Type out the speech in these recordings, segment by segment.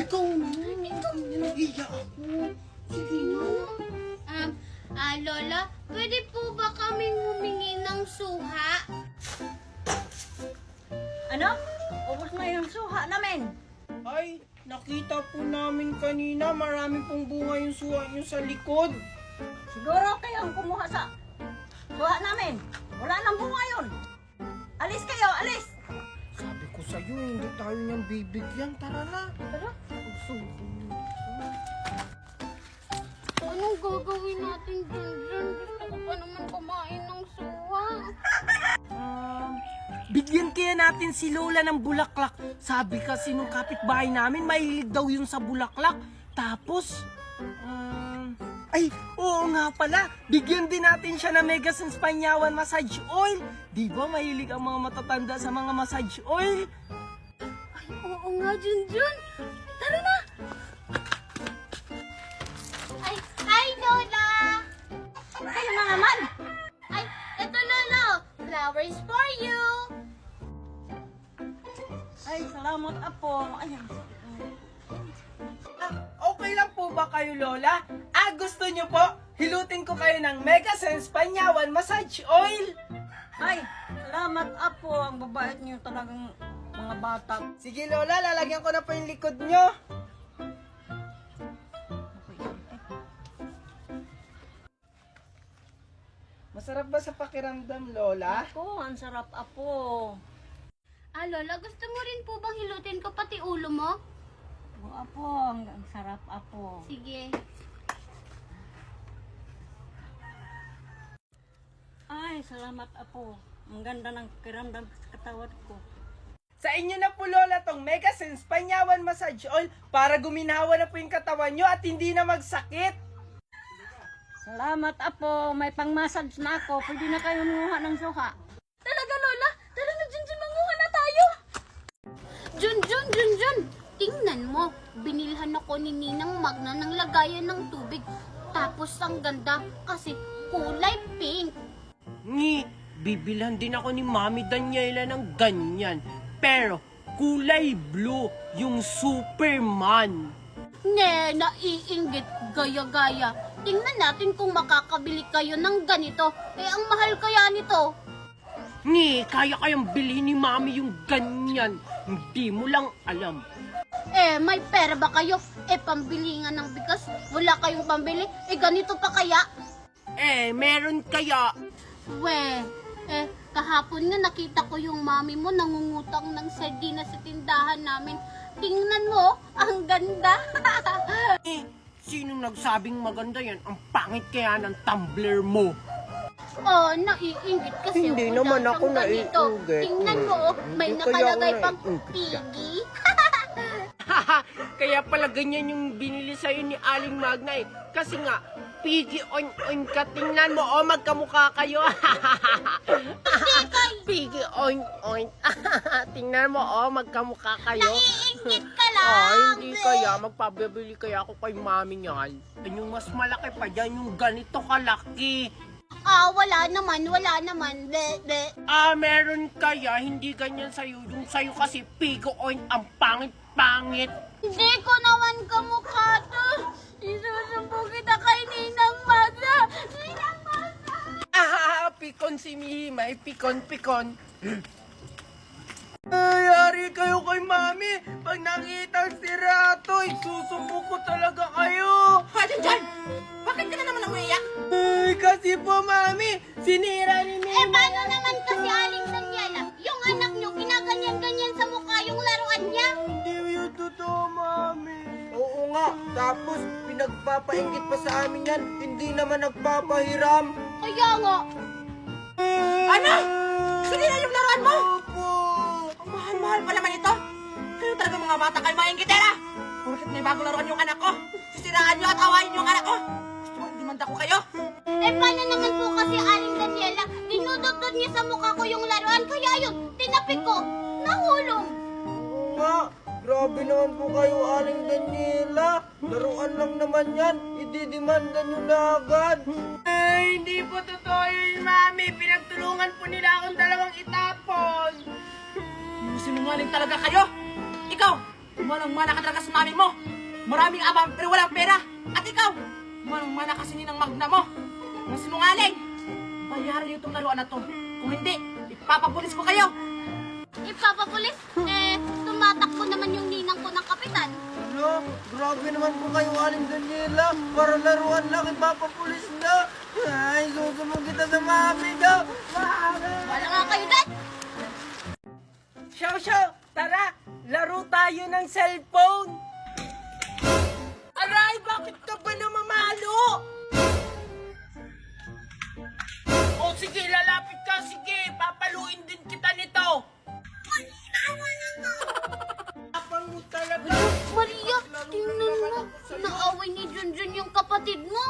Ikaw na. Iya ako. Sige na. Lola, pwede po ba kaming humingi ng suha? Ano? Ubus na yung suha namin. Ay, nakita po namin kanina. Marami pong bunga yung suha nyo sa likod. Siguro kayo ang kumuha sa suha namin. Wala nang bunga yun. Alis kayo, alis! Sabi ko sa'yo, hindi tayo niyang bibigyan. Tara na. Tara. Anong gagawin natin dyan? Gusto ko pa naman kumain ng suha. Bigyan kaya natin si Lola ng bulaklak. Sabi kasi nung kapitbahay namin, mahilig daw yun sa bulaklak. Tapos, ay, oo nga pala. Bigyan din natin siya ng Mega Sense Panyawan Massage Oil. Di ba mahilig ang mga matatanda sa mga massage oil? Ay, oo nga, Junjun. Tara na! Ay, hi, Lola! Kayo na naman! Ay, eto, Lolo. Flowers for you. Ay, salamat apo. Ay, Okay lang po ba kayo, Lola? Gusto nyo po? Hilutin ko kayo ng Mega Sense Panyawan Massage Oil. ay, salamat apo. Ang babait niyo talagang mga bata. Sige, Lola, lalagyan ko na po yung likod nyo. Masarap ba sa pakiramdam, Lola? Ako, ang sarap apo. Lola, gusto mo rin po bang hilutin ko pati ulo mo? Oo, apo, ang sarap apo. Sige. Ay, salamat apo. Ang ganda ng kiramdam sa katawan ko. Sa inyo na po, Lola, tong Mega Sense Panyawan Massage Oil para guminawa na po yung katawan nyo at hindi na magsakit. Salamat apo. May pang-massage na ako. Pwede na kayo munguha ng suha. Talaga, Lola? Tara na, Junjun, manguha na tayo! Junjun! Tingnan mo, binilhan ako ni Ninang Magna ng lagayan ng tubig. Tapos ang ganda kasi kulay pink. Bibilhan din ako ni Mami Daniela ng ganyan. Pero kulay blue, yung Superman. Naiinggit, gaya-gaya. Tingnan natin kung makakabili kayo ng ganito. Ang mahal kaya nito. Kaya kayang bilhin ni Mami yung ganyan. Hindi mo lang alam. May pera ba kayo? Pambili nga ng bigas. Wala kayong pambili. Ganito pa kaya? Meron kaya. Kahapon nga nakita ko yung mami mo nangungutang ng sardinas sa tindahan namin. Tingnan mo, ang ganda. Sinong nagsabing maganda yan? Ang pangit kaya ng tumbler mo. Naiinggit kasi Hindi wala naman siyang ako ganito. naiinggit. Tingnan mo, may Hindi kaya ako nakalagay pang naiinggit. piggy. Kaya pala ganyan yung binili sa'yo ni Aling Magna eh. Kasi nga, pigi on ka. Tingnan mo, magkamukha kayo. Pigi on. Tingnan mo, magkamukha kayo. Naiinggit ka lang. Hindi kaya. Magpabibili kaya ako kay Mami niyan. Yung mas malaki pa dyan, yung ganito kalaki. Wala naman. Meron kaya, hindi ganyan sa'yo. Yung sa'yo kasi pigi on, ang pangit-pangit. Hindi ko naman kamukha to. Isusumbong kita kay Ninang Magna. Ninang Magna. Pikon si Mihimay. Pikon. Yari kayo kay Mami. Pag nakita si Ratoy, susumbo ko talaga kayo. Dyan! Bakit ka na naman umiyak? Kasi po, Mami, sinira ni Mimi. Paano naman kasi Aling Daniela? Yung anak nyo, ginaganyan-ganyan sa mukha yung laruan niya. Hindi yun totoo, Mami. Oo nga. Tapos, pinagpapaingit pa sa amin yan. Hindi naman nagpapahiram. Kaya nga, Ano? Sinira yung laruan mo? Opo. Ang mahal-mahal pa naman ito. Kayo talaga mga bata kayo maingitera. Porket may bagong laruan yung anak ko. Sisiraan nyo at awayin yung anak ko. Gusto mo demanda ko kayo? paano naman po kasi Aling Daniela? Dinudugtod niya sa mukha ko yung laruan. Kaya yun, tinapik ko. Nahulog. Oo nga. Grabe naman po kayo, Aling Daniela. Laruan lang naman yan. Ididimanda nyo na agad. Hindi po totoo yun, Mami. Pinagtulungan po nila akong dalawang itapon. Sinungaling talaga kayo. Ikaw, Malang-mana ka talaga sa mami mo. Maraming ama pero walang pera. At ikaw, malang-mana kasi ninang magna mo. Ang sinungaling. Bayaran niyo itong laruan na to. Kung hindi, ipapapulis ko kayo. Ipapapulis? Tumatakbo naman yung ninang ko ng kapitan. Lo, grabe naman po kayo, Aling Daniela. Para laruan lang, ipapapulis na. Ay, susumong kita sa mami daw. Mami! Wala nga kayo dad! Xiao, tara! Laro tayo ng cellphone! Aray, bakit ka ba namamalo? O sige, lalapit ka, sige, papaluin din kita nito. Apang mo talaga. Maria, tingnan mo. Naaway ni Junjun yung kapatid mo.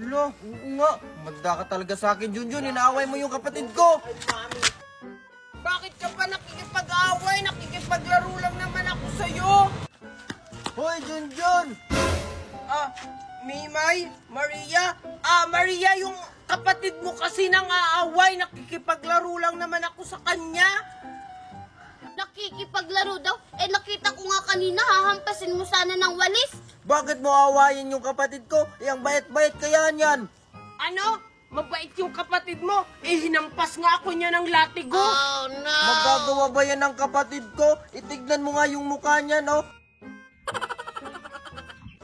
Lo, oo nga. Magda ka talaga sa akin, Junjun. Inaaway mo yung kapatid ko. Bakit ka pa nakikipag-away? Nakikipaglaro lang naman ako sa'yo. Hoy, Junjun! Mimay, Maria. Maria, yung kapatid mo kasi nang aaway. Nakikipaglaro lang naman ako sa kanya. Nakikipaglaro daw. Nakita ko nga kanina, hahampasin mo sana ng walis. Bakit mo awayin yung kapatid ko? Yang bait-bait kaya niyan. Ano? Mabait yung kapatid mo? Hinampas nga ako niya ng latigo. Magagawa ba yan ng kapatid ko? Itignan mo nga yung mukha niya, no?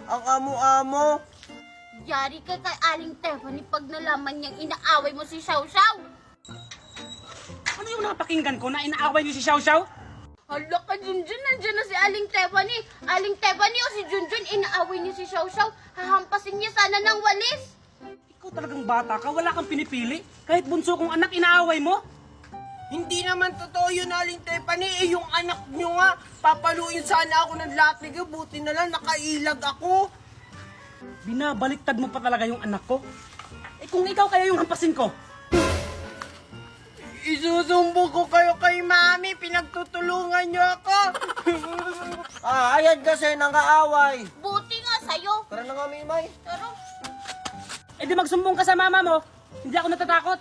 Ang amo-amo. Yari ka kay Aling Tiffany pag nalaman niyang inaaway mo si Xiao Xiao. Ano yung napakinggan ko na inaaway niyo si Xiao Xiao? Hala ka, Junjun, nandiyan na si Aling Tiffany. Aling Tiffany o si Junjun, inaaway niya si Xiao Xiao. Hahampasin niya sana ng walis. Ikaw talagang bata ka, wala kang pinipili. Kahit bunso kong anak inaaway mo. Hindi naman totoo yun, Aling Tiffany. Yung anak nyo nga, papaluin sana ako ng latigo. Buti na lang, nakailag ako. Binabaliktad mo pa talaga yung anak ko. Kung ikaw kaya yung hampasin ko. Isusumbo ko kayo kay Mami. Pinagtutulungan nyo ako. Ayan kasi nang-aaway. Buti nga sa'yo. Tara na nga, Mimay. Pero, Di magsumbong ka sa mama mo. Hindi ako natatakot.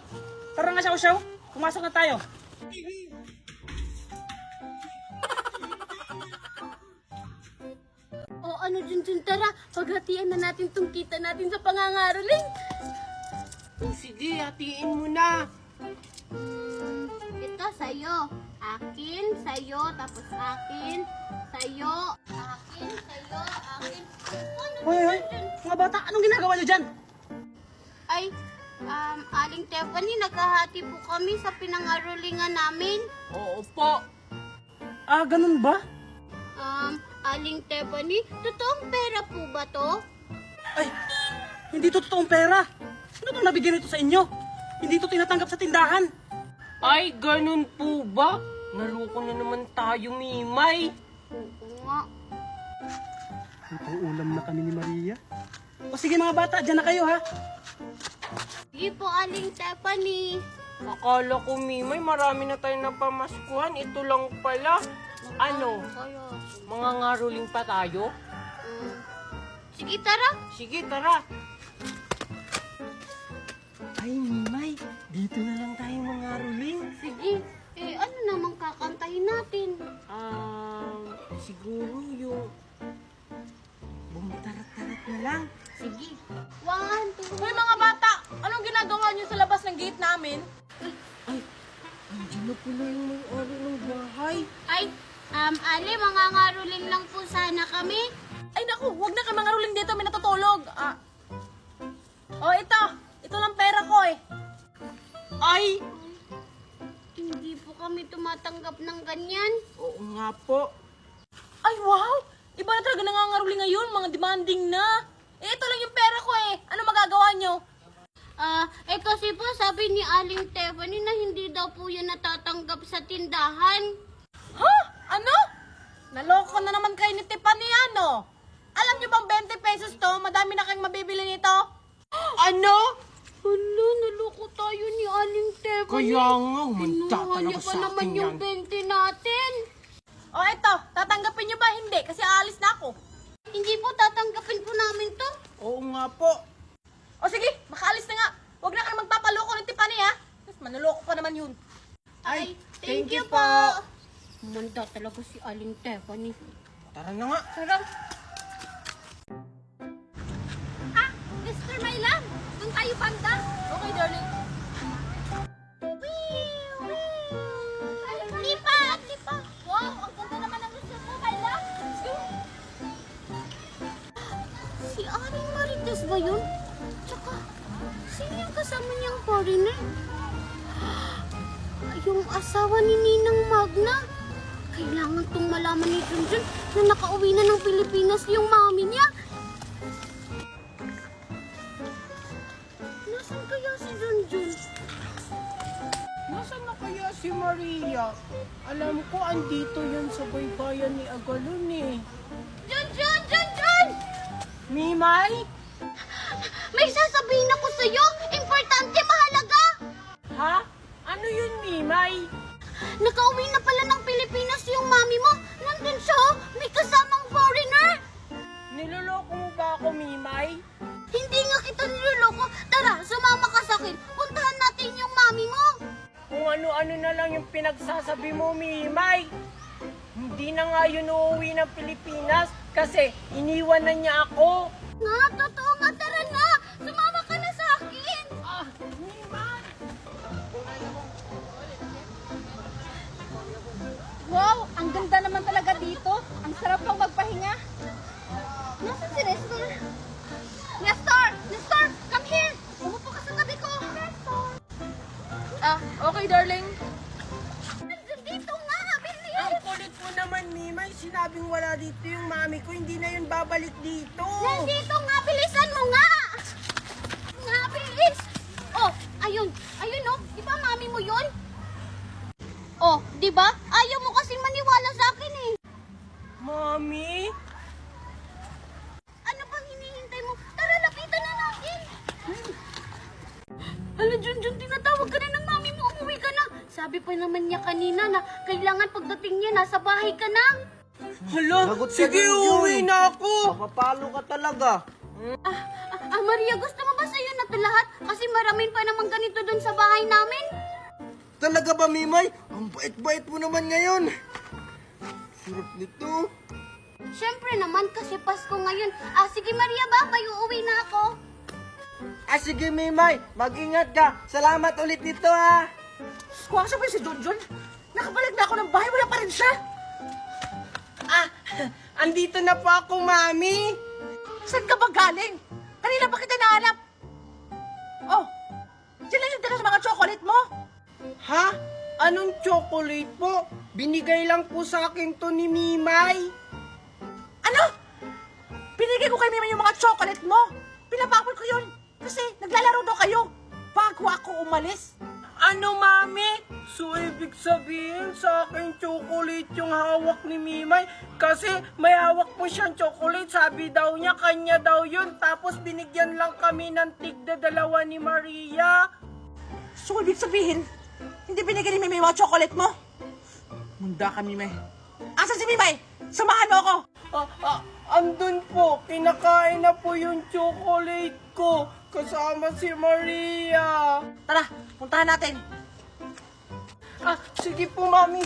Tara nga, Xiao Xiao. Pumasok na tayo. o ano, Junjun, tara. Paghatian na natin tong kita natin sa pangangaroling. Sige, hatiin mo na. Ito sa'yo. Akin, sa'yo, tapos akin, sa'yo, akin, sa'yo, akin. Ano, Hoy, Junjun? mga bata, anong ginagawa nyo dyan? Ay, Aling Tiffany, naghahati po kami sa pinangarolingan namin. Oo po. Ganun ba? Aling Tiffany, totoong pera po ba to? Ay, hindi to totoong pera. Sino bang nabigyan ito sa inyo? Hindi to tinatanggap sa tindahan. Ay, ganun po ba? Naloko na naman tayo, Mimay. Oo nga. Ang ulam na kami ni Maria. O sige mga bata, dyan na kayo ha. Sige po, Aling Tiffany. Akala ko, Mimay, marami na tayo napamaskuhan. Ito lang pala. Ano? Kaya, Mga ngaruling pa tayo? sige, tara. Sige, tara. Ay, Mimay, dito na lang tayo mangaruling. Sige. Ano namang kakantahin natin? Siguro yung... Bumutarat-tarat na lang. Sige. 1, 2, Hoy mga bata, anong ginagawa niyo sa labas ng gate namin? Andiyan na pala yung may-ari ng bahay. Ay, Ali, mga ngaruling lang po sana kami. Ay naku, huwag na kayo mangaruling dito, may natutulog. Oh, ito lang pera ko eh. Ay! Hindi po kami tumatanggap ng ganyan. Oo nga po. Ay wow, iba na talaga nangangaruling ngayon, mga demanding na. Ito lang yung pera ko eh, ano magagawa niyo? Kasi po sabi ni Aling Tiffany na hindi daw po yan natatanggap sa tindahan. Ha? Ano? Naloko na naman kayo ni Tiffany ano? Alam niyo bang 20 pesos to, madami na kayong mabibili nito? Ano? Hala, naloko tayo ni Aling Tiffany. Kaya nga, humanda Kinuha niya talaga pa sa naman akin yung yan. 20 natin. O ito, tatanggapin niyo ba? Hindi, kasi aalis na ako. Hindi po, tatanggapin po namin to. Oo nga po. O sige, makaalis na nga. Huwag na kayo magpapaloko ng Tiffany ha. Mas manloloko pa naman yun. Ay, thank you po. Manda talaga si Aling Tiffany. Tara na nga. Tara. Ah, Mr. Mylan, doon tayo banda. Okay, darling. Lipa! Lipa! Wow, ang ganda naman ang gusto mo, Mylan. Let's go. Si Aring Marites ba yun? Tsaka, sino yung kasama niyang foreigner? Yung asawa ni Ninang Magna. Kailangan tong malaman ni Junjun na nakauwi na ng Pilipinas yung mami niya. Nasaan kaya si Junjun? Nasaan na kaya si Maria? Alam ko, andito yun sa baybayan ni Agalon eh. Junjun! Junjun! Mimay? May sasabihin ako sa'yo! Importante, mahalaga! Ha? Ano yun, Mimay? Nakauwi na pala ng Pilipinas yung mami mo. Nandun siya, oh. May kasamang foreigner. Niloloko mo ba ako, Mimay? Hindi nga kita niloloko. Tara, sumama ka sa akin. Puntahan natin yung mami mo. Kung ano-ano na lang yung pinagsasabi mo, Mimay. Hindi na nga yun uuwi ng Pilipinas kasi iniwan na niya ako. Nga, totoo nga. Tara na. Sumama ka na sa akin. Ah, Mimay! Wow, ang ganda naman talaga dito. Ang sarap pang magpahinga. Nasaan si Nestor? Nestor! Nestor! Come here! Umupo ka sa tabi ko. Nestor! Ah, okay darling. Nandun dito nga. Bilis! Ang kulit mo naman, Mimay. Sinabing wala dito yung mami ko. Hindi na yun babalik dito. Nandito nga. Bilisan mo nga! Nga, bilis! Oh, ayun. Ayun, oh. Di ba mami mo yun? Oh, di ba? Ayaw mo kasing maniwala sa akin eh. Mami? Ano bang hinihintay mo? Tara, lapitan na natin. Hala, Junjun, tinatawag ka na ng mami mo. Umuwi ka na. Sabi pa naman niya kanina na kailangan pagdating niya, nasa bahay ka na. Hala, Lagot ka sige, dun, uwi Jun. na ako. Mapapalo ka talaga. Maria, gusto mo ba sa'yo na ito lahat? Kasi maraming pa naman ganito dun sa bahay namin. Talaga ba, Mimay? Ang bait-bait mo naman ngayon. Sarap nito. Siyempre naman, kasi Pasko ngayon. Sige Maria, babay, uuwi na ako. Sige, Mimay. Mag-ingat ka. Salamat ulit dito, ha. Kung asa ba si Junjun? Nakabalik na ako ng bahay, wala pa rin siya. Ah, andito na po ako, Mami. Saan ka ba galing? Kanina pa kita nahanap. Oh, dyan lang yung tira sa mga chocolate mo. Ha? Anong chocolate po? Binigay lang po sa akin to ni Mimay. Ano? Binigay ko kay Mima yung mga chocolate mo. Pinapakul ko yun. Kasi naglalaro daw kayo. Bago ako umalis. Ano, Mami? So, ibig sabihin sa akin chocolate yung hawak ni Mimay? Kasi may hawak po siyang chocolate. Sabi daw niya, kanya daw yun. Tapos binigyan lang kami ng tigda-dalawa ni Maria. So, ibig sabihin, hindi binigay ni Mimay yung mga chocolate mo? Munda ka, Mimay. Asan si Mimay? Samahan mo ako. Andun po, kinakain na po yung chocolate ko. Kasama si Maria. Tara, puntahan natin. Sige po, Mami.